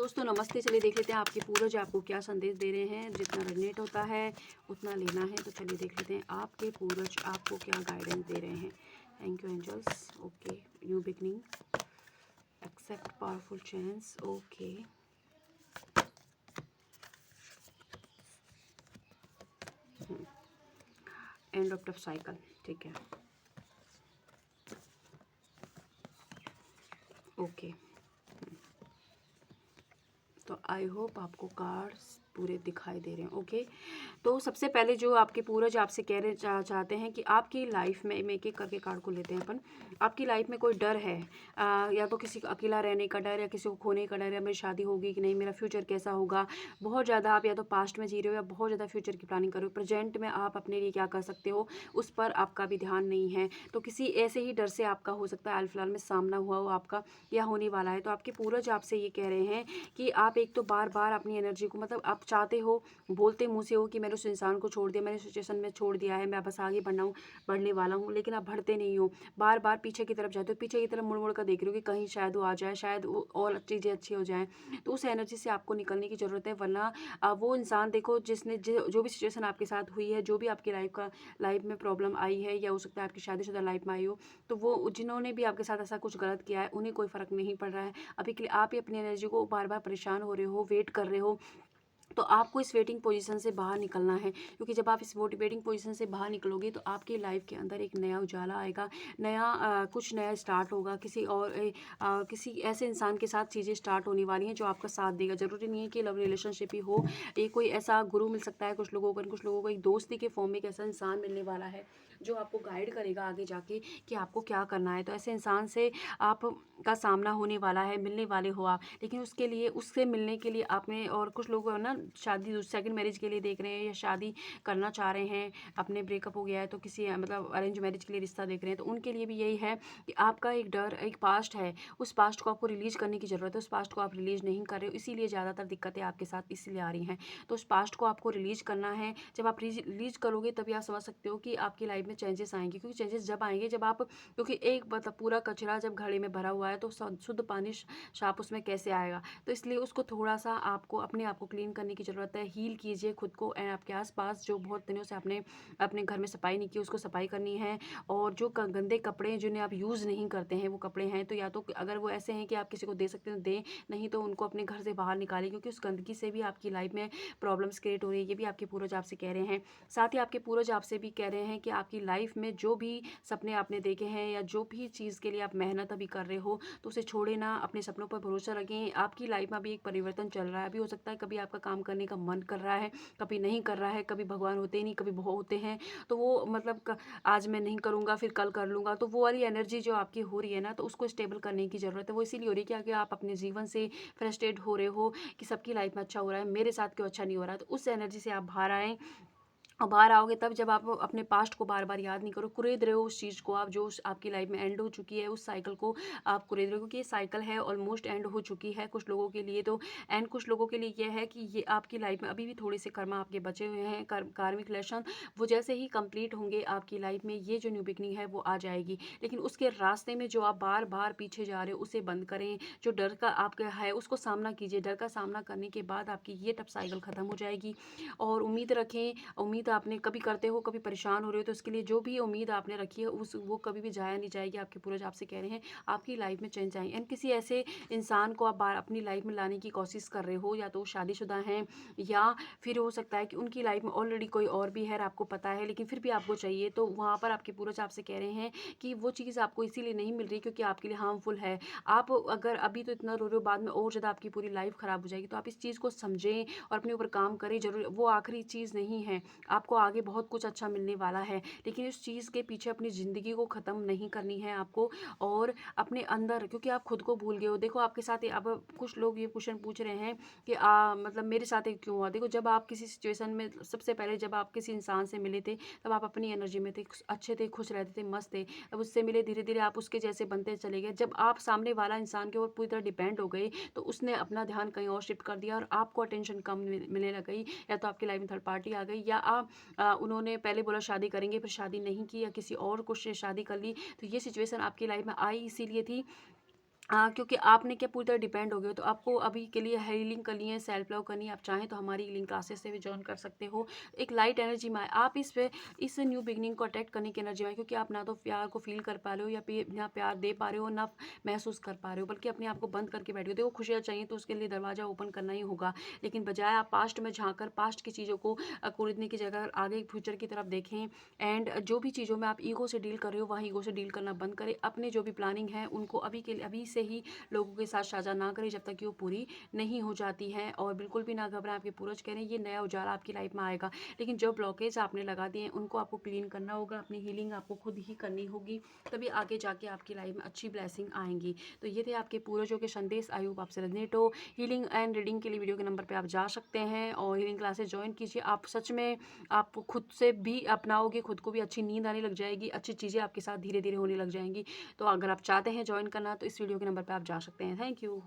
दोस्तों नमस्ते। चलिए देख लेते हैं आपके पूर्वज आपको क्या संदेश दे रहे हैं। जितना रेजोनेट होता है उतना लेना है। तो चलिए देख लेते हैं आपके पूर्वज आपको क्या गाइडेंस दे रहे हैं। Thank you angels. Okay, new beginning, accept powerful change. Okay, end of tough cycle. ठीक है, ओके। तो आई होप आपको कार्ड्स पूरे दिखाई दे रहे हैं। ओके, तो सबसे पहले जो आपके पूर्वज आपसे कह रहे चाहते हैं कि आपकी लाइफ में एक एक करके कार्ड को लेते हैं अपन। आपकी लाइफ में कोई डर है, या तो किसी को अकेला रहने का डर, या किसी को खोने का डर, या मेरी शादी होगी कि नहीं, मेरा फ्यूचर कैसा होगा। बहुत ज़्यादा आप या तो पास्ट में जी रहे हो या बहुत ज़्यादा फ्यूचर की प्लानिंग कर रहे हो। प्रेजेंट में आप अपने लिए क्या कर सकते हो उस पर आपका भी ध्यान नहीं है। तो किसी ऐसे ही डर से आपका हो सकता है हाल फिलहाल में सामना हुआ हो आपका या होने वाला है। तो आपके पूर्वज आपसे ये कह रहे हैं कि आप एक तो बार बार अपनी एनर्जी को, मतलब आप चाहते हो, बोलते मुँह से हो कि मैंने उस इंसान को छोड़ दिया, मैंने सिचुएशन में छोड़ दिया है, मैं बस आगे बढ़ने वाला हूँ, लेकिन आप बढ़ते नहीं हो। बार बार पीछे की तरफ जाते हो, पीछे की तरफ मुड़ मुड़ कर देख रहे हो कि कहीं शायद वो आ जाए, शायद वो और चीज़ें अच्छी हो जाएँ। तो उस एनर्जी से आपको निकलने की ज़रूरत है, वरना वो इंसान देखो जिसने जो भी सिचुएशन आपके साथ हुई है, जो भी आपकी लाइफ में प्रॉब्लम आई है, या हो सकता है आपकी शादीशुदा लाइफ में आई हो, तो वो जिन्होंने भी आपके साथ ऐसा कुछ गलत किया है उन्हें कोई फ़र्क नहीं पड़ रहा है। अभी के लिए आप ही अपनी एनर्जी को बार बार परेशान हो रहे हो, वेट कर रहे हो। तो आपको इस वेटिंग पोजीशन से बाहर निकलना है, क्योंकि जब आप इस वेटिंग पोजीशन से बाहर निकलोगे तो आपकी लाइफ के अंदर एक नया उजाला आएगा, नया कुछ नया स्टार्ट होगा। किसी ऐसे इंसान के साथ चीज़ें स्टार्ट होने वाली हैं जो आपका साथ देगा। ज़रूरी नहीं है कि लव रिलेशनशिप ही हो, ये कोई ऐसा गुरु मिल सकता है कुछ लोगों को एक दोस्ती के फॉर्म में एक ऐसा इंसान मिलने वाला है जो आपको गाइड करेगा आगे जाके कि आपको क्या करना है। तो ऐसे इंसान से आप का सामना होने वाला है, मिलने वाले हो आप। लेकिन उसके लिए, उससे मिलने के लिए आपने, और कुछ लोग ना शादी सेकंड मैरिज के लिए देख रहे हैं या शादी करना चाह रहे हैं, अपने ब्रेकअप हो गया है तो किसी मतलब अरेंज मैरिज के लिए रिश्ता देख रहे हैं, तो उनके लिए भी यही है कि आपका एक डर, एक पास्ट है, उस पास्ट को आपको रिलीज करने की ज़रूरत है। उस पास्ट को आप रिलीज नहीं कर रहे हो, इसीलिए ज़्यादातर दिक्कतें आपके साथ इसलिए आ रही हैं। तो उस पास्ट को आपको रिलीज करना है। जब आप रिलीज करोगे तभी आप समझ सकते हो कि आपकी लाइफ में चेंजेस आएंगे, क्योंकि चेंजेस जब आएंगे जब आप, क्योंकि एक मतलब पूरा कचरा जब घड़े में भरा हुआ है तो शुद्ध पानी साफ उसमें कैसे आएगा। तो इसलिए उसको थोड़ा सा आपको अपने आप को क्लीन करने की ज़रूरत है। हील कीजिए खुद को, एंड आपके आसपास जो बहुत दिनों से आपने अपने घर में सफाई नहीं की उसको सफाई करनी है। और जो गंदे कपड़े जिन्हें आप यूज़ नहीं करते हैं, वो कपड़े हैं तो या तो अगर वो ऐसे हैं कि आप किसी को दे सकते हैं तो दें, नहीं तो उनको अपने घर से बाहर निकालें, क्योंकि उस गंदगी से भी आपकी लाइफ में प्रॉब्लम्स क्रिएट हो रही है। ये भी आपके पूर्वज आपसे कह रहे हैं। साथ ही आपके पूर्वज आपसे भी कह रहे हैं कि आपकी लाइफ में जो भी सपने आपने देखे हैं या जो भी चीज़ के लिए आप मेहनत अभी कर रहे हो, तो उसे छोड़े ना, अपने सपनों पर भरोसा रखें। आपकी लाइफ में अभी एक परिवर्तन चल रहा है। अभी हो सकता है कभी आपका काम करने का मन कर रहा है, कभी नहीं कर रहा है, कभी भगवान होते ही नहीं, कभी बहुत होते हैं। तो वो मतलब आज मैं नहीं करूँगा फिर कल कर लूँगा, तो वो वाली एनर्जी जो आपकी हो रही है ना, तो उसको स्टेबल करने की ज़रूरत है। वो इसीलिए हो रही है क्योंकि आप अपने जीवन से फ्रस्ट्रेट हो रहे हो कि सबकी लाइफ में अच्छा हो रहा है, मेरे साथ क्यों अच्छा नहीं हो रहा है। तो उस एनर्जी से आप बाहर आएँ, और बाहर आओगे तब जब आप अपने पास्ट को बार-बार याद नहीं करो, कुरेद रहे हो उस चीज़ को आप, जो आपकी लाइफ में एंड हो चुकी है, उस साइकिल को आप कुरेद रहे हो, क्योंकि ये साइकिल है ऑलमोस्ट एंड हो चुकी है कुछ लोगों के लिए तो। एंड कुछ लोगों के लिए ये है कि ये आपकी लाइफ में अभी भी थोड़े से कर्मा आपके बचे हुए हैं, कार्मिक लेसन, वो जैसे ही कंप्लीट होंगे आपकी लाइफ में ये जो न्यू बिगनिंग है वो आ जाएगी। लेकिन उसके रास्ते में जो आप बार-बार पीछे जा रहे हो उसे बंद करें। जो डर का आपका है उसको सामना कीजिए। डर का सामना करने के बाद आपकी ये टफ साइकिल खत्म हो जाएगी। और उम्मीद रखें, उम्मीद आपने कभी करते हो, कभी परेशान हो रहे हो, तो उसके लिए जो भी उम्मीद आपने रखी है वो कभी भी जाया नहीं जाएगी। आपके पूर्वज आपसे कह रहे हैं आपकी लाइफ में चेंज आएंगे। एंड किसी ऐसे इंसान को आप बार अपनी लाइफ में लाने की कोशिश कर रहे हो, या तो वो शादीशुदा हैं, या फिर हो सकता है कि उनकी लाइफ में ऑलरेडी कोई और भी है, आपको पता है, लेकिन फिर भी आपको चाहिए। तो वहाँ पर आपके पूर्वज आपसे कह रहे हैं कि वो चीज़ आपको इसीलिए नहीं मिल रही क्योंकि आपके लिए हार्मफुल है। आप अगर अभी तो इतना रो रहे हो, बाद में और ज़्यादा आपकी पूरी लाइफ ख़राब हो जाएगी। तो आप इस चीज़ को समझें और अपने ऊपर काम करें। ज़रूर वो आखिरी चीज़ नहीं है, आपको आगे बहुत कुछ अच्छा मिलने वाला है, लेकिन उस चीज़ के पीछे अपनी ज़िंदगी को ख़त्म नहीं करनी है आपको। और अपने अंदर, क्योंकि आप खुद को भूल गए हो। देखो आपके साथ अब कुछ लोग ये क्वेश्चन पूछ रहे हैं कि मतलब मेरे साथ ये क्यों हुआ। देखो जब आप किसी सिचुएशन में, सबसे पहले जब आप किसी इंसान से मिले थे तब आप अपनी एनर्जी में थे, अच्छे थे, खुश रहते थे, मस्त थे। अब उससे मिले, धीरे धीरे आप उसके जैसे बनते चले गए। जब आप सामने वाला इंसान के ऊपर पूरी तरह डिपेंड हो गए तो उसने अपना ध्यान कहीं और शिफ्ट कर दिया और आपको अटेंशन कम मिलने लग गई। या तो आपकी लाइफ में थर्ड पार्टी आ गई, या आप उन्होंने पहले बोला शादी करेंगे फिर शादी नहीं की, या किसी और को से शादी कर ली। तो ये सिचुएशन आपकी लाइफ में आई इसीलिए थी क्योंकि आपने क्या पूरी तरह डिपेंड हो गए हो, तो आपको अभी के लिए हीलिंग करनी है, सेल्फ लव करनी है। आप चाहें तो हमारी हीलिंग क्लासेस से भी जॉइन कर सकते हो। एक लाइट एनर्जी में आप इस न्यू बिगनिंग को अट्रैक्ट करने की एनर्जी में, क्योंकि आप ना तो प्यार को फील कर पा रहे हो, ना प्यार दे पा रहे हो, ना महसूस कर पा रहे हो, बल्कि अपने आप को बंद करके बैठे हो। देखो, खुशियाँ चाहिए तो उसके लिए दरवाज़ा ओपन करना ही होगा, लेकिन बजाय आप पास्ट में झाँक पास्ट की चीज़ों को खरीदने की जगह आगे फ्यूचर की तरफ देखें। एंड जो भी चीज़ों में आप ईगो से डील कर रहे हो, वहाँ ईगो से डील करना बंद करें। अपने जो भी प्लानिंग है उनको अभी से ही लोगों के साथ साझा ना करें जब तक कि वो पूरी नहीं हो जाती हैं। और बिल्कुल भी ना घबराएं, आपके पूर्वज कह रहे हैं ये नया उजाला आपकी लाइफ में आएगा, लेकिन जो ब्लॉकेज आपने लगा दिए हैं उनको आपको क्लीन करना होगा। अपनी हीलिंग आपको खुद ही करनी होगी, तभी आगे जाके आपकी लाइफ में अच्छी ब्लेसिंग आएंगी। तो ये थे आपके पूर्वजों के संदेश। आई होप आपसे रेजोनेट हो। हीलिंग एंड रीडिंग के लिए वीडियो के नंबर पर आप जा सकते हैं और हीलिंग क्लासेस ज्वाइन कीजिए। आप सच में आप खुद से भी अपनाओगे, खुद को भी अच्छी नींद आने लग जाएगी, अच्छी चीज़ें आपके साथ धीरे धीरे होने लग जाएंगी। तो अगर आप चाहते हैं ज्वाइन करना तो इस वीडियो के नंबर पर आप जा सकते हैं। Thank you.